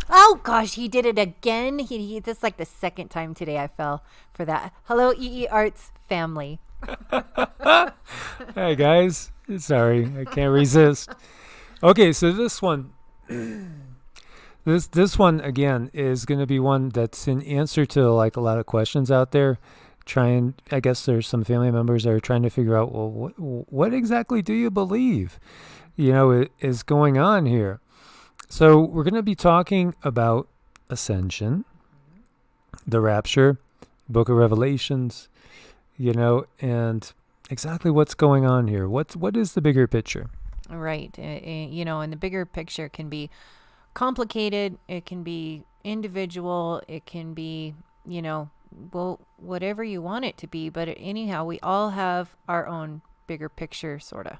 Oh gosh, he did it again. He this is like the second time today I fell for that. Hello, EEARTS family. Hey guys, sorry, I can't resist. Okay, so this one, this one again is going to be one that's in answer to like a lot of questions out there. I guess there's some family members that are trying to figure out, well, what exactly do you believe? Is going on here. So we're going to be talking about Ascension, the Rapture, Book of Revelations, and exactly what's going on here. What is the bigger picture? Right. And the bigger picture can be complicated. It can be individual. It can be, well, whatever you want it to be. But anyhow, we all have our own bigger picture, sort of.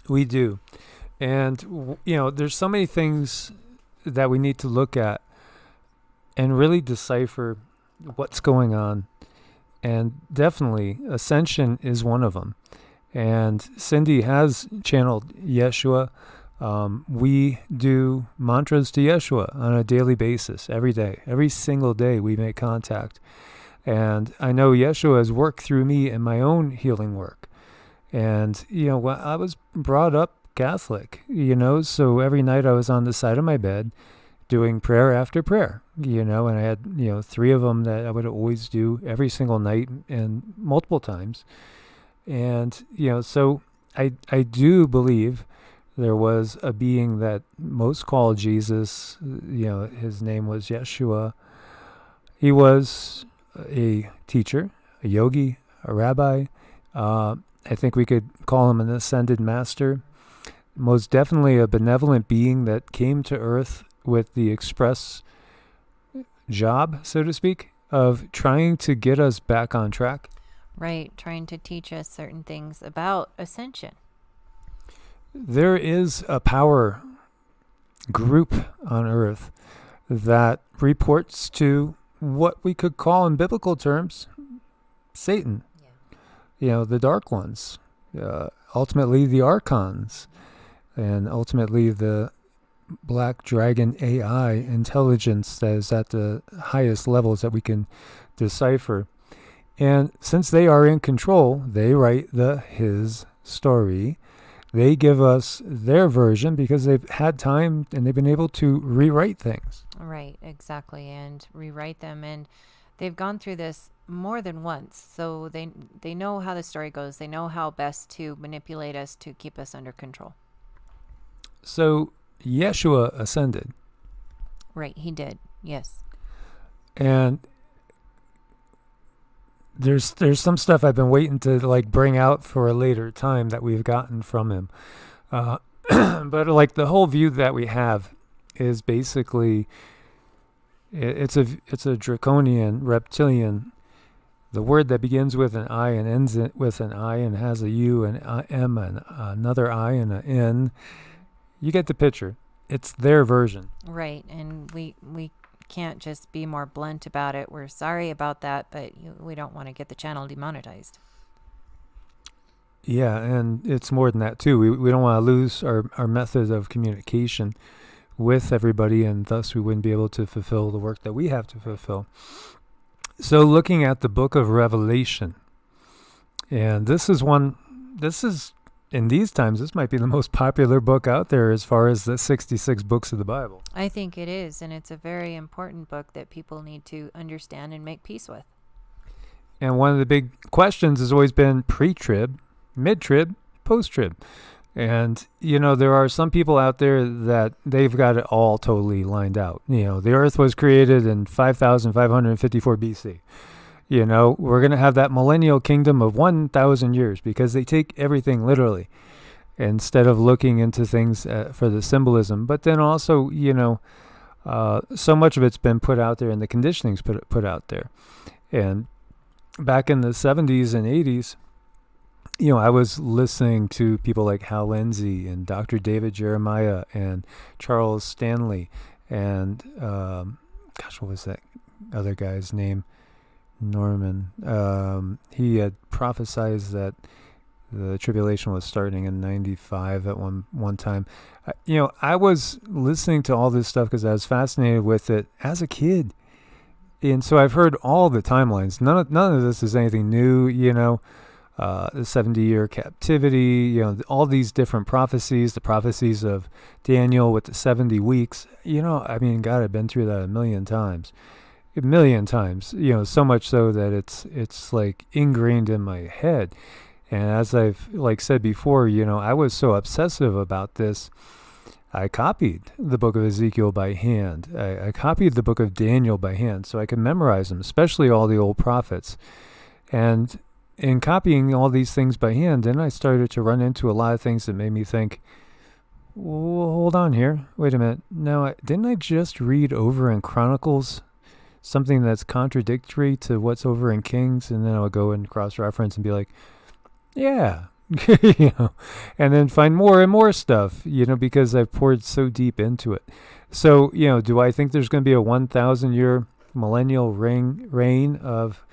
We do. And, there's so many things that we need to look at and really decipher what's going on. And definitely, Ascension is one of them. And Cindy has channeled Yeshua. We do mantras to Yeshua on a daily basis, every day. Every single day we make contact. And I know Yeshua has worked through me in my own healing work. And, I was brought up Catholic, so every night I was on the side of my bed doing prayer after prayer, and I had, 3 of them that I would always do every single night and multiple times. And, so I do believe there was a being that most call Jesus, his name was Yeshua. He was a teacher, a yogi, a rabbi. I think we could call him an ascended master. Most definitely a benevolent being that came to Earth with the express job, so to speak, of trying to get us back on track. Right. Trying to teach us certain things about Ascension. There is a power group on Earth that reports to what we could call in biblical terms Satan. Yeah. The dark ones, ultimately the archons, and ultimately the black dragon AI intelligence that is at the highest levels that we can decipher. And since they are in control, they write his story. They give us their version because they've had time and they've been able to rewrite things. Right, exactly, and rewrite them. And they've gone through this more than once, so they know how the story goes. They know how best to manipulate us to keep us under control. So Yeshua ascended. Right, he did. Yes. And there's some stuff I've been waiting to bring out for a later time that we've gotten from him. But the whole view that we have is basically it's a draconian reptilian. The word that begins with an I and ends with an I and has a U and a M and another I and an N. You get the picture. It's their version. Right, and we can't just be more blunt about it. We're sorry about that, but we don't want to get the channel demonetized. Yeah, and it's more than that too. We don't want to lose our method of communication with everybody, and thus we wouldn't be able to fulfill the work that we have to fulfill. So looking at the book of Revelation, and this is in these times, this might be the most popular book out there as far as the 66 books of the Bible. I think it is, and it's a very important book that people need to understand and make peace with. And one of the big questions has always been pre-trib, mid-trib, post-trib. And, there are some people out there that they've got it all totally lined out. The earth was created in 5,554 BC. We're going to have that millennial kingdom of 1,000 years because they take everything literally instead of looking into things for the symbolism. But then also, so much of it's been put out there and the conditioning's put out there. And back in the 70s and 80s, I was listening to people like Hal Lindsey and Dr. David Jeremiah and Charles Stanley and, what was that other guy's name? Norman. He had prophesized that The tribulation was starting in 95 at one time. I was listening to all this stuff because I was fascinated with it as a kid. And so I've heard all the timelines. None of this is anything new, the 70-year captivity, all these different prophecies, the prophecies of Daniel with the 70 weeks. God, I've been through that a million times. So much so that it's like ingrained in my head. And as I've said before, I was so obsessive about this. I copied the book of Ezekiel by hand. I copied the book of Daniel by hand so I could memorize them, especially all the old prophets. And in copying all these things by hand, then I started to run into a lot of things that made me think, well, hold on here. Wait a minute. Now, didn't I just read over in Chronicles something that's contradictory to what's over in Kings? And then I would go and cross-reference and be like, yeah, and then find more and more stuff, because I've poured so deep into it. So, do I think there's going to be a 1,000-year millennial reign of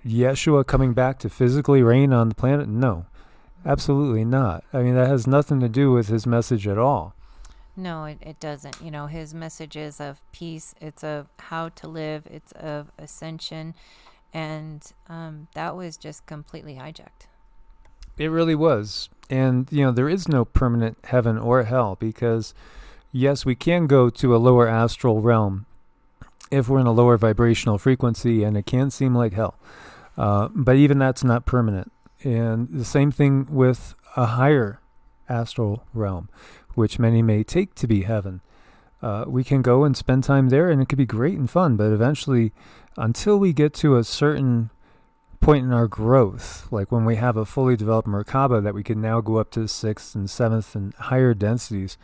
Yeshua coming back to physically reign on the planet? No, absolutely not. I mean, that has nothing to do with his message at all. No, it doesn't. His message is of peace. It's of how to live. It's of ascension. And that was just completely hijacked. It really was. And, there is no permanent heaven or hell because, yes, we can go to a lower astral realm if we're in a lower vibrational frequency, and it can seem like hell. But even that's not permanent. And the same thing with a higher astral realm, which many may take to be heaven. We can go and spend time there, and it could be great and fun, but eventually, until we get to a certain point in our growth, like when we have a fully developed Merkaba that we can now go up to 6th and 7th and higher densities,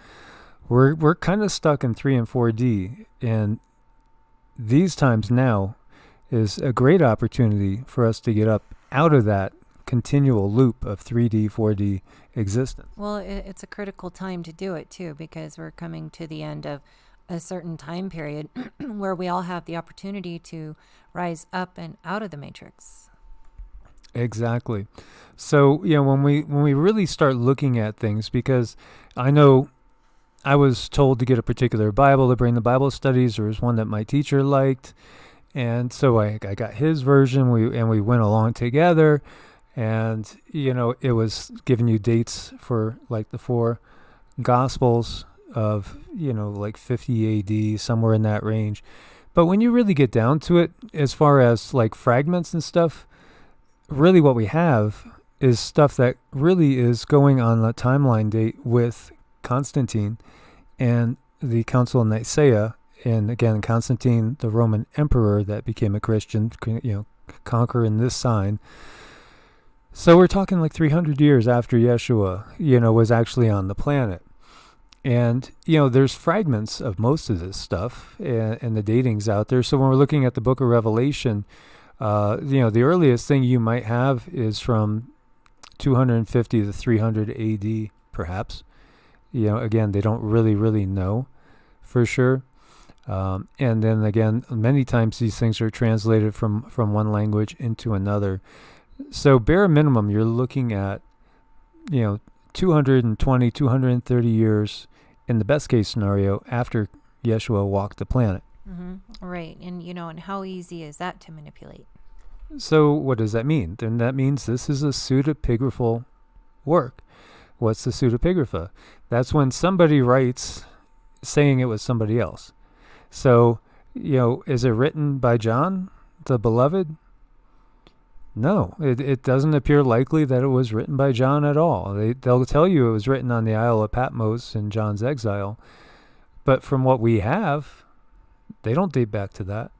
we're kind of stuck in 3 and 4D. And these times now is a great opportunity for us to get up out of that continual loop of 3D, 4D existence. Well, it's a critical time to do it too, because we're coming to the end of a certain time period where we all have the opportunity to rise up and out of the matrix. Exactly. So, when we really start looking at things, because I know I was told to get a particular Bible to bring the Bible studies. There was one that my teacher liked, and so I got his version. We went along together, and it was giving you dates for like the 4 Gospels of 50 AD, somewhere in that range. But when you really get down to it, as far as like fragments and stuff, really what we have is stuff that really is going on the timeline date with Constantine and the Council of Nicaea. And again, Constantine, the Roman emperor that became a Christian, conquering this sign. So we're talking like 300 years after Yeshua, was actually on the planet. And, there's fragments of most of this stuff, and the dating's out there. So when we're looking at the book of Revelation, the earliest thing you might have is from 250 to 300 AD, perhaps. Again, they don't really know for sure. And then again, many times these things are translated from one language into another. So bare minimum, you're looking at, 220, 230 years in the best case scenario after Yeshua walked the planet. Mm-hmm. Right. And, and how easy is that to manipulate? So what does that mean? Then that means this is a pseudepigraphal work. What's the pseudepigrapha? That's when somebody writes saying it was somebody else. So, is it written by John, the beloved? No, it doesn't appear likely that it was written by John at all. They'll tell you it was written on the Isle of Patmos in John's exile. But from what we have, they don't date back to that.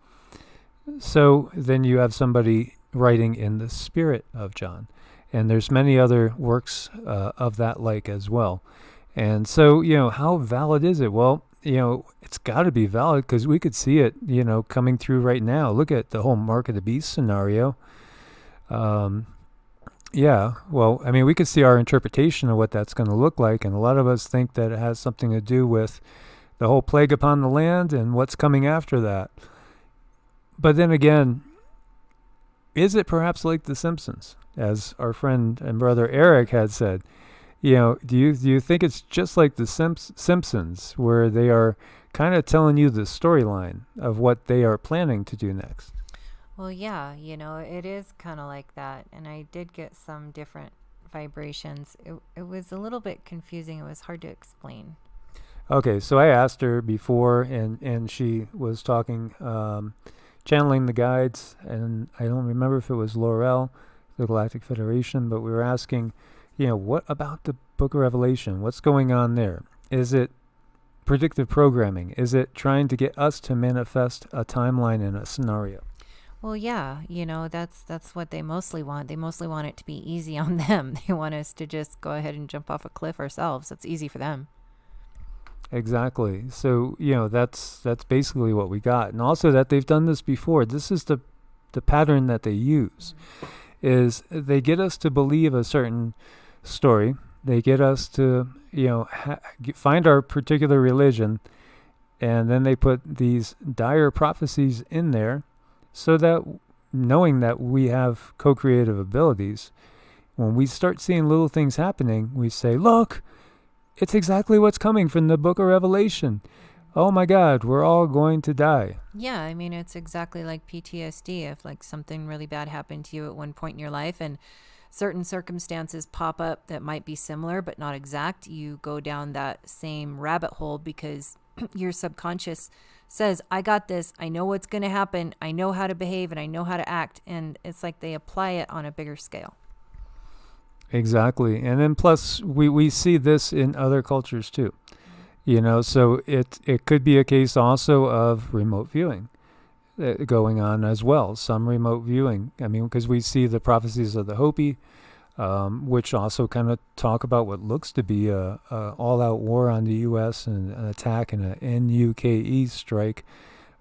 So then you have somebody writing in the spirit of John. And there's many other works of that like as well. And so, how valid is it? Well, it's got to be valid because we could see it, coming through right now. Look at the whole Mark of the Beast scenario. Yeah, well, I mean, we could see our interpretation of what that's going to look like. And a lot of us think that it has something to do with the whole plague upon the land and what's coming after that. But then again, Is it perhaps like The Simpsons, as our friend and brother Eric had said? Do you think it's just like The Simpsons, where they are kind of telling you the storyline of what they are planning to do next? Well, yeah, it is kind of like that. And I did get some different vibrations. It was a little bit confusing. It was hard to explain. Okay, so I asked her before, and she was talking, channeling the guides, and I don't remember if it was Laurel, the Galactic Federation, but we were asking, what about the Book of Revelation? What's going on there? Is it predictive programming? Is it trying to get us to manifest a timeline and a scenario? Well, yeah, that's what they mostly want. They mostly want it to be easy on them. They want us to just go ahead and jump off a cliff ourselves. That's easy for them. Exactly. So, that's basically what we got. And also that they've done this before. This is the pattern that they use, is they get us to believe a certain story. They get us to, find our particular religion, and then they put these dire prophecies in there so that, knowing that we have co-creative abilities, when we start seeing little things happening, we say, look, it's exactly what's coming from the Book of Revelation. Oh my God, we're all going to die. Yeah, I mean, it's exactly like PTSD. If like something really bad happened to you at one point in your life and certain circumstances pop up that might be similar but not exact, you go down that same rabbit hole because your subconscious says, I got this, I know what's going to happen, I know how to behave, and I know how to act. And it's like they apply it on a bigger scale. Exactly. And then plus we see this in other cultures too. So it could be a case also of remote viewing going on as well. Some remote viewing. I mean, because we see the prophecies of the Hopi, which also kind of talk about what looks to be a all-out war on the U.S. and an attack and an NUKE strike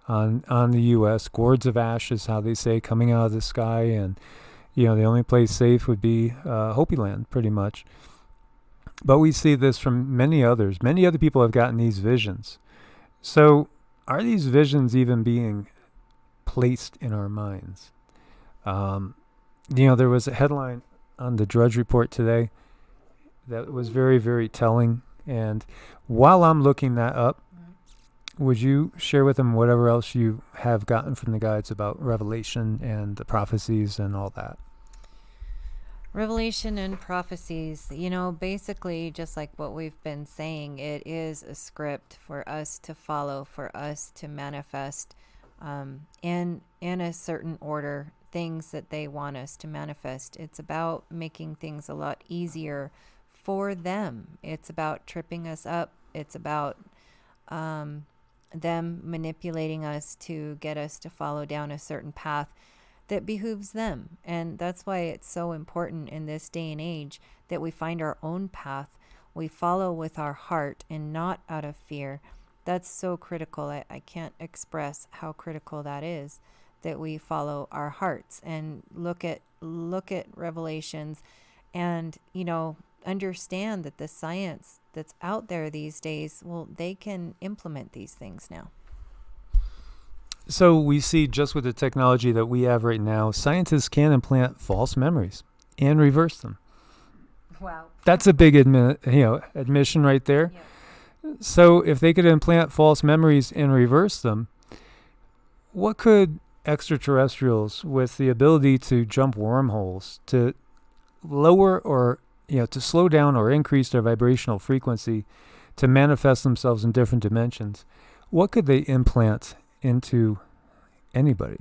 on the U.S. Gourds of ash is how they say, coming out of the sky, and the only place safe would be Hopi land, pretty much. But we see this from many others. Many other people have gotten these visions. So are these visions even being placed in our minds? There was a headline on the Drudge Report today that was very, very telling. And while I'm looking that up, would you share with them whatever else you have gotten from the guides about Revelation and the prophecies and all that? Revelation and prophecies, basically just like what we've been saying, it is a script for us to follow, for us to manifest in a certain order, things that they want us to manifest. It's about making things a lot easier for them. It's about tripping us up. It's about them manipulating us to get us to follow down a certain path that behooves them. And that's why it's so important in this day and age that we find our own path. We follow with our heart and not out of fear. That's so critical. I can't express how critical that is, that we follow our hearts and look at revelations and, understand that the science that's out there these days, well, they can implement these things now. So we see, just with the technology that we have right now, scientists can implant false memories and reverse them. Wow. That's a big admission right there. Yeah. So if they could implant false memories and reverse them, what could extraterrestrials with the ability to jump wormholes, to lower or to slow down or increase their vibrational frequency, to manifest themselves in different dimensions, what could they implant into anybody?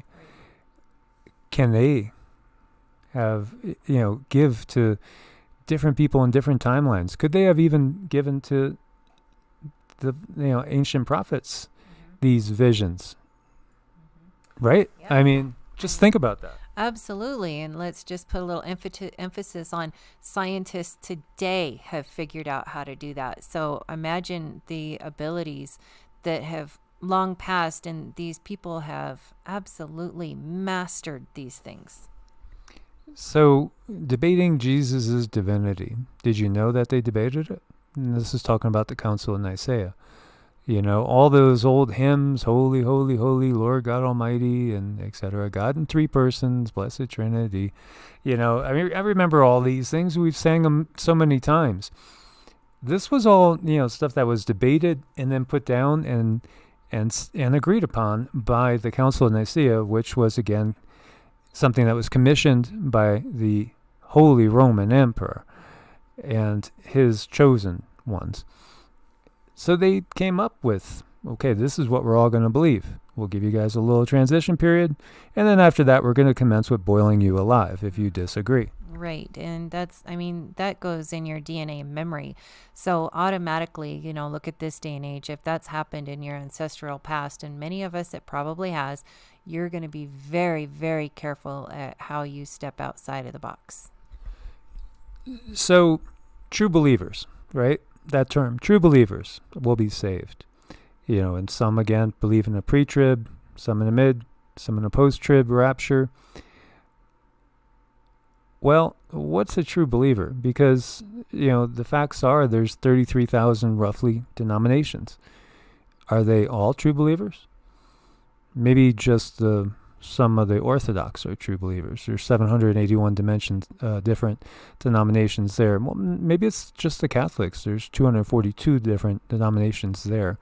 Can they have, give to different people in different timelines? Could they have even given to the ancient prophets these visions? Right? Yeah. I mean, just think about that. Absolutely. And let's just put a little emphasis on scientists today have figured out how to do that. So imagine the abilities that have long past, and these people have absolutely mastered these things. So, debating Jesus' divinity, did you know that they debated it? And this is talking about the Council of Nicaea. All those old hymns, holy, holy, holy, Lord God Almighty, and etc. God in three persons, blessed Trinity. I remember all these things. We've sang them so many times. This was all, stuff that was debated and then put down and agreed upon by the Council of Nicaea, which was, again, something that was commissioned by the Holy Roman Emperor and his chosen ones. So they came up with, okay, this is what we're all going to believe. We'll give you guys a little transition period, and then after that, we're going to commence with boiling you alive if you disagree. Right. And that goes in your DNA memory. So automatically, look at this day and age. If that's happened in your ancestral past, and many of us it probably has, you're going to be very, very careful at how you step outside of the box. So, true believers, right? That term, true believers, will be saved. And some, again, believe in a pre-trib, some in a mid, some in a post-trib rapture. Well, what's a true believer? Because, the facts are there's 33,000 roughly denominations. Are they all true believers? Maybe just some of the Orthodox are true believers. There's 781 different denominations there. Well, maybe it's just the Catholics. There's 242 different denominations there.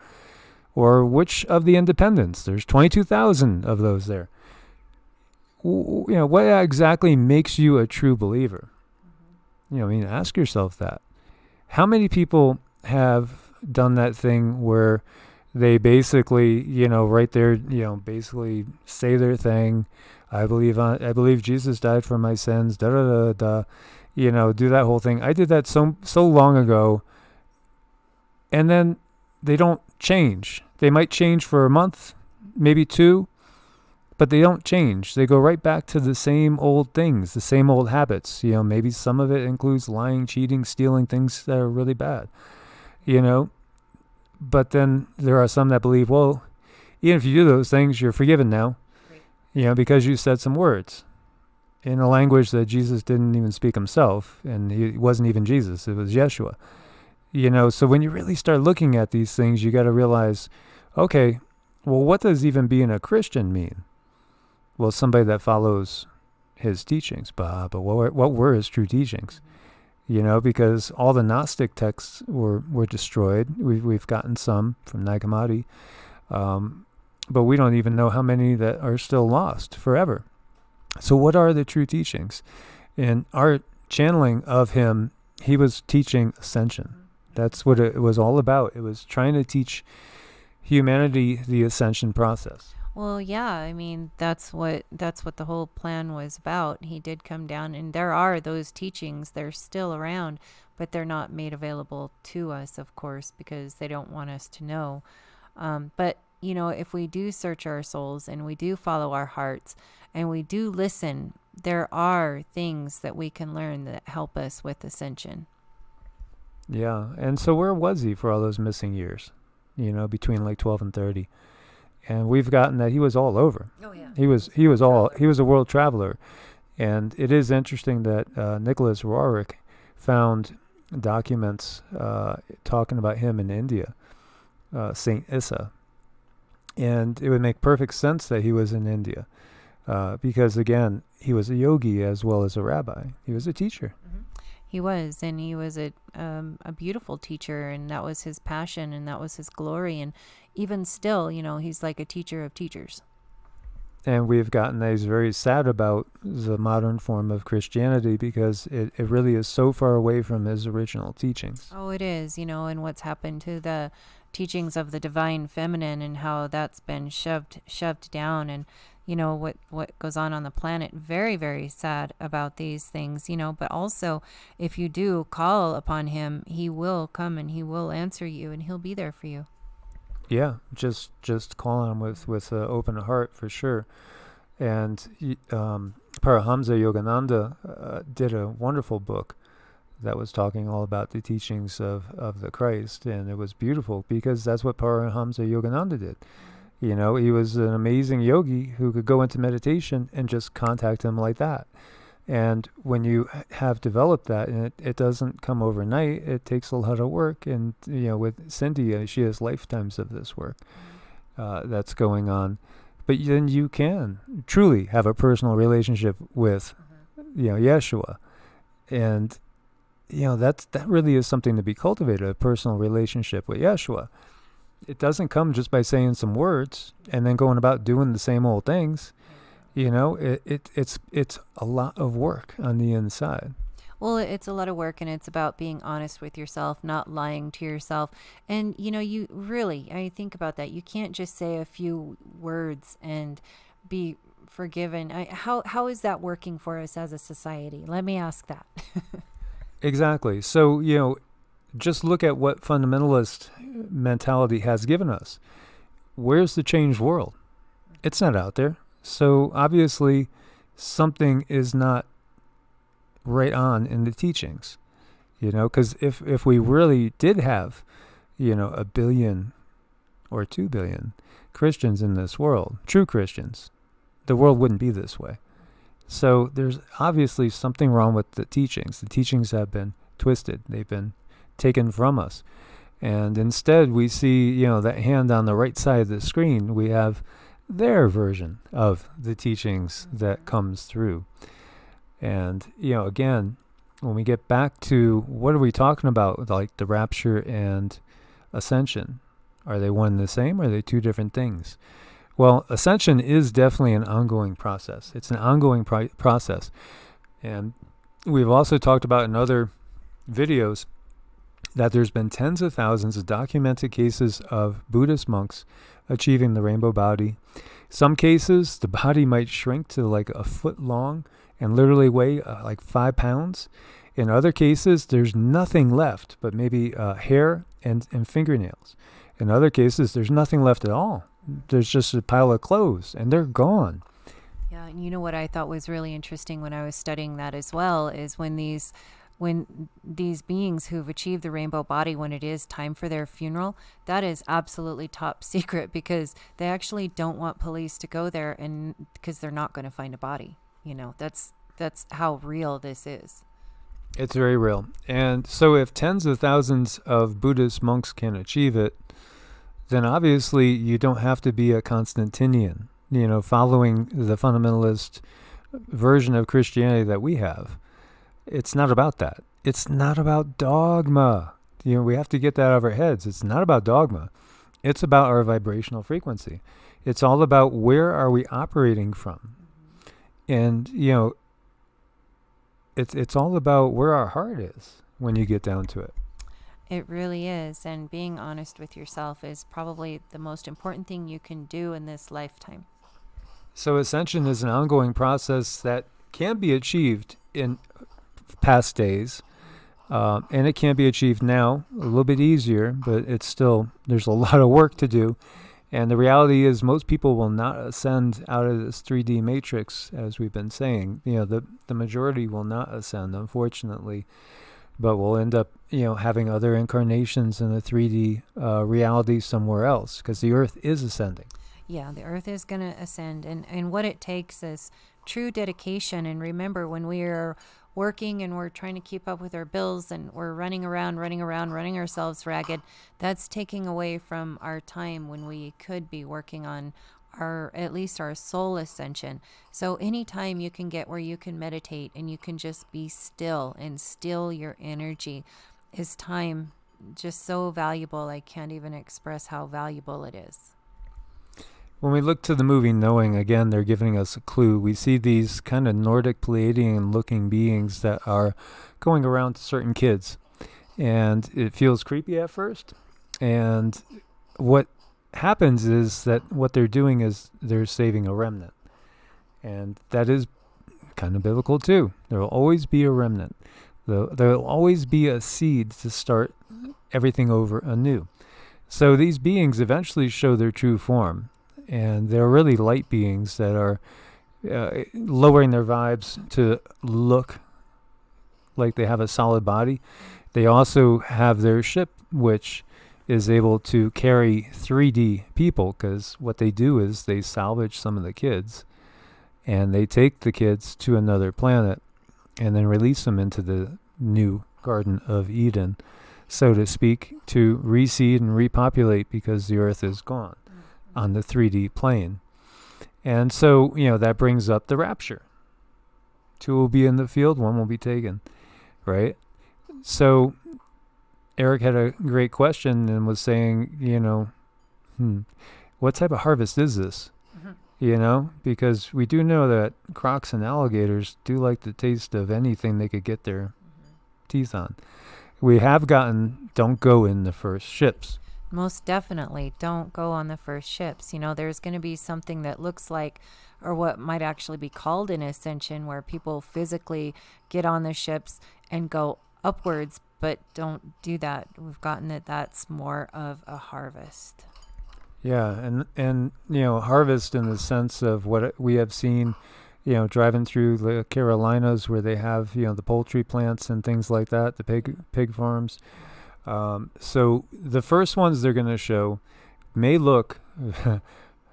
Or which of the independents? There's 22,000 of those there. What exactly makes you a true believer? Ask yourself that. How many people have done that thing where they basically, right there, basically say their thing. I believe Jesus died for my sins. Da da da da. Do that whole thing. I did that so long ago, and then they don't change. They might change for a month, maybe two, but they don't change. They go right back to the same old things, the same old habits. Maybe some of it includes lying, cheating, stealing, things that are really bad. But then there are some that believe, well, even if you do those things, you're forgiven now, right. Because you said some words in a language that Jesus didn't even speak himself, and he wasn't even Jesus, it was Yeshua. So when you really start looking at these things, you got to realize, okay, well, what does even being a Christian mean? Well, somebody that follows his teachings, but what were his true teachings? Because all the Gnostic texts were destroyed. We've gotten some from Nag Hammadi, but we don't even know how many that are still lost forever. So what are the true teachings? In our channeling of him, he was teaching ascension. That's what it was all about. It was trying to teach humanity the ascension process. Well, yeah, that's what the whole plan was about. He did come down, and there are those teachings. They're still around, but they're not made available to us, of course, because they don't want us to know. But, if we do search our souls and we do follow our hearts and we do listen, there are things that we can learn that help us with ascension. Yeah, and so where was he for all those missing years, between like 12 and 30? And we've gotten that he was all over. Oh yeah. He was a world traveler. And it is interesting that Nicholas Roerich found documents talking about him in India, Saint Issa. And it would make perfect sense that he was in India because, again, he was a yogi as well as a rabbi. He was a teacher. Mm-hmm. He was, and he was a beautiful teacher, and that was his passion, and that was his glory. And even still, he's like a teacher of teachers. And we've gotten that he's very sad about the modern form of Christianity because it really is so far away from his original teachings. Oh, it is, and what's happened to the teachings of the divine feminine and how that's been shoved down, and what goes on the planet. Very, very sad about these things, but also if you do call upon him, he will come and he will answer you and he'll be there for you. Yeah, just call on him with an open heart for sure. And Paramahamsa Yogananda did a wonderful book that was talking all about the teachings of the Christ, and it was beautiful because that's what Paramahamsa Yogananda did. He was an amazing yogi who could go into meditation and just contact him like that. And when you have developed that, and it doesn't come overnight, it takes a lot of work. And, with Cindy, she has lifetimes of this work that's going on. But then you can truly have a personal relationship with, Yeshua. And, that really is something to be cultivated, a personal relationship with Yeshua. It doesn't come just by saying some words and then going about doing the same old things. It's a lot of work on the inside. Well, it's a lot of work, and it's about being honest with yourself, not lying to yourself. And, you really, I think about that. You can't just say a few words and be forgiven. How is that working for us as a society? Let me ask that. Exactly. So, just look at what fundamentalist mentality has given us. Where's the changed world? It's not out there. So obviously something is not right on in the teachings, because if we really did have, 1 billion or 2 billion Christians in this world, true Christians, the world wouldn't be this way. So there's obviously something wrong with the teachings. The teachings have been twisted. They've been taken from us. And instead we see, that hand on the right side of the screen, we have their version of the teachings that comes through. And, again, when we get back to what are we talking about, like the rapture and ascension, are they one and the same, or are they two different things? Well, ascension is definitely an ongoing process. It's an ongoing process. And we've also talked about in other videos that there's been tens of thousands of documented cases of Buddhist monks achieving the rainbow body. Some cases, the body might shrink to like a foot long and literally weigh like 5 pounds. In other cases, there's nothing left but maybe hair and fingernails. In other cases, there's nothing left at all. There's just a pile of clothes and they're gone. Yeah, and you know what I thought was really interesting when I was studying that as well is when these beings who've achieved the rainbow body, when it is time for their funeral, that is absolutely top secret, because they actually don't want police to go there, and because they're not going to find a body. That's how real this is. It's very real. And so if tens of thousands of Buddhist monks can achieve it, then obviously you don't have to be a Constantinian, following the fundamentalist version of Christianity that we have. It's not about that. It's not about dogma. We have to get that out of our heads. It's not about dogma. It's about our vibrational frequency. It's all about where are we operating from. And, it's all about where our heart is when you get down to it. It really is. And being honest with yourself is probably the most important thing you can do in this lifetime. So ascension is an ongoing process that can be achieved in past days, and it can be achieved now a little bit easier, but there's a lot of work to do. And the reality is most people will not ascend out of this 3D matrix, as we've been saying. The majority will not ascend, unfortunately, but we'll end up having other incarnations in the 3D reality somewhere else, because the earth is ascending. Yeah, the earth is going to ascend, and what it takes is true dedication. And remember, when we are working and we're trying to keep up with our bills and we're running ourselves ragged, that's taking away from our time when we could be working on at least our soul ascension. So anytime you can get where you can meditate and you can just be still and still your energy, is time just so valuable. I can't even express how valuable it is. When we look to the movie Knowing, again, they're giving us a clue. We see these kind of Nordic Pleiadian-looking beings that are going around to certain kids. And it feels creepy at first. And what happens is that what they're doing is they're saving a remnant. And that is kind of biblical too. There will always be a remnant. There will always be a seed to start everything over anew. So these beings eventually show their true form. And they're really light beings that are lowering their vibes to look like they have a solid body. They also have their ship, which is able to carry 3D people, because what they do is they salvage some of the kids and they take the kids to another planet and then release them into the new Garden of Eden, so to speak, to reseed and repopulate, because the earth is gone on the 3D plane. And so, that brings up the rapture. 2 will be in the field, 1 will be taken, right? So Eric had a great question and was saying, what type of harvest is this? Because we do know that crocs and alligators do like the taste of anything they could get their teeth on. We have gotten, don't go in the first ships. Most definitely. Don't go on the first ships. There's going to be something that looks like, or what might actually be called an ascension, where people physically get on the ships and go upwards, but don't do that. We've gotten that that's more of a harvest. Yeah, and harvest in the sense of what we have seen, driving through the Carolinas, where they have, the poultry plants and things like that, the pig farms. So the first ones they're going to show may look,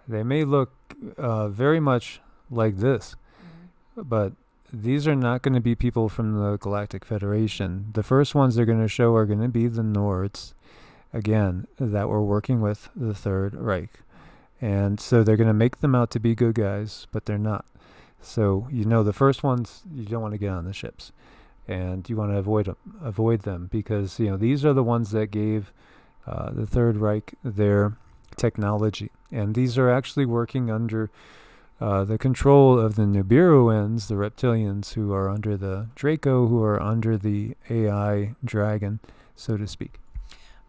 they may look very much like this, but these are not going to be people from the Galactic Federation. The first ones they're going to show are going to be the Nords, again, that were working with the Third Reich. And so they're going to make them out to be good guys, but they're not. So, the first ones, you don't want to get on the ships. And you want to avoid them, because, these are the ones that gave the Third Reich their technology. And these are actually working under the control of the Nibiruans, the reptilians, who are under the Draco, who are under the AI dragon, so to speak.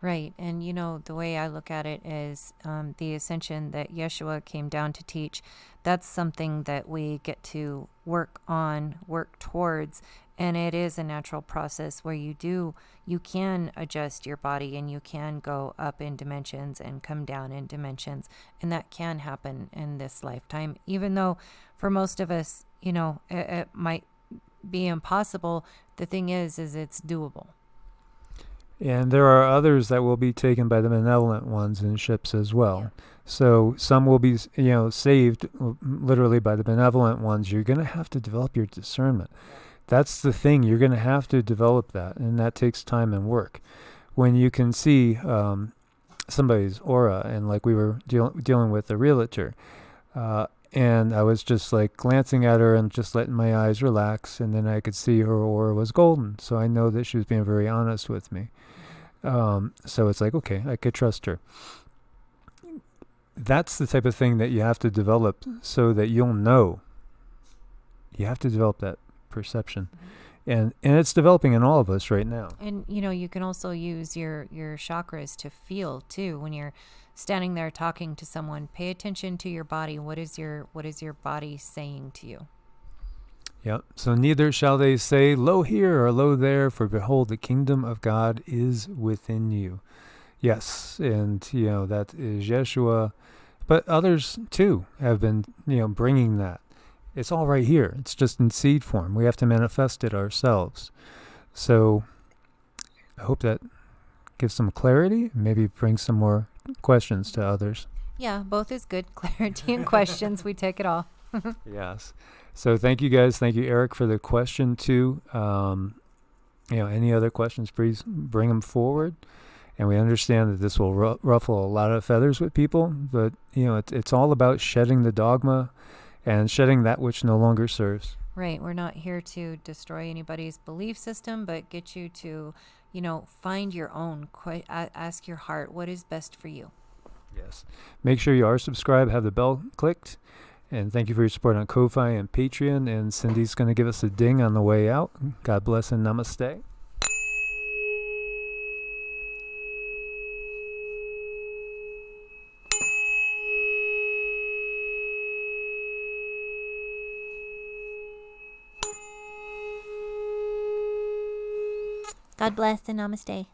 Right. And, the way I look at it is the ascension that Yeshua came down to teach. That's something that we get to work towards. And it is a natural process where you can adjust your body, and you can go up in dimensions and come down in dimensions. And that can happen in this lifetime, even though for most of us, it might be impossible. The thing is it's doable. And there are others that will be taken by the benevolent ones in ships as well. Yeah. So some will be, saved literally by the benevolent ones. You're going to have to develop your discernment. That's the thing. You're going to have to develop that, and that takes time and work. When you can see somebody's aura, and like we were dealing with a realtor, and I was just like glancing at her and just letting my eyes relax, and then I could see her aura was golden. So I know that she was being very honest with me. So it's like, okay, I could trust her. That's the type of thing that you have to develop, so that you'll know. You have to develop that perception. And it's developing in all of us right now. And, you can also use your chakras to feel too. When you're standing there talking to someone, pay attention to your body. What is your body saying to you? Yep. So neither shall they say, lo here or lo there, for behold, the kingdom of God is within you. Yes. And, that is Yeshua. But others too have been, bringing that. It's all right here. It's just in seed form. We have to manifest it ourselves. So I hope that gives some clarity, maybe brings some more questions to others. Yeah, both is good. Clarity and questions. We take it all. Yes. So thank you guys. Thank you, Eric, for the question too. Any other questions, please bring them forward. And we understand that this will ruffle a lot of feathers with people, but it's all about shedding the dogma and shedding that which no longer serves. Right. We're not here to destroy anybody's belief system, but get you to, find your own. Ask your heart, what is best for you? Yes. Make sure you are subscribed, have the bell clicked. And thank you for your support on Ko-Fi and Patreon. And Cindy's going to give us a ding on the way out. God bless and namaste. God bless and namaste.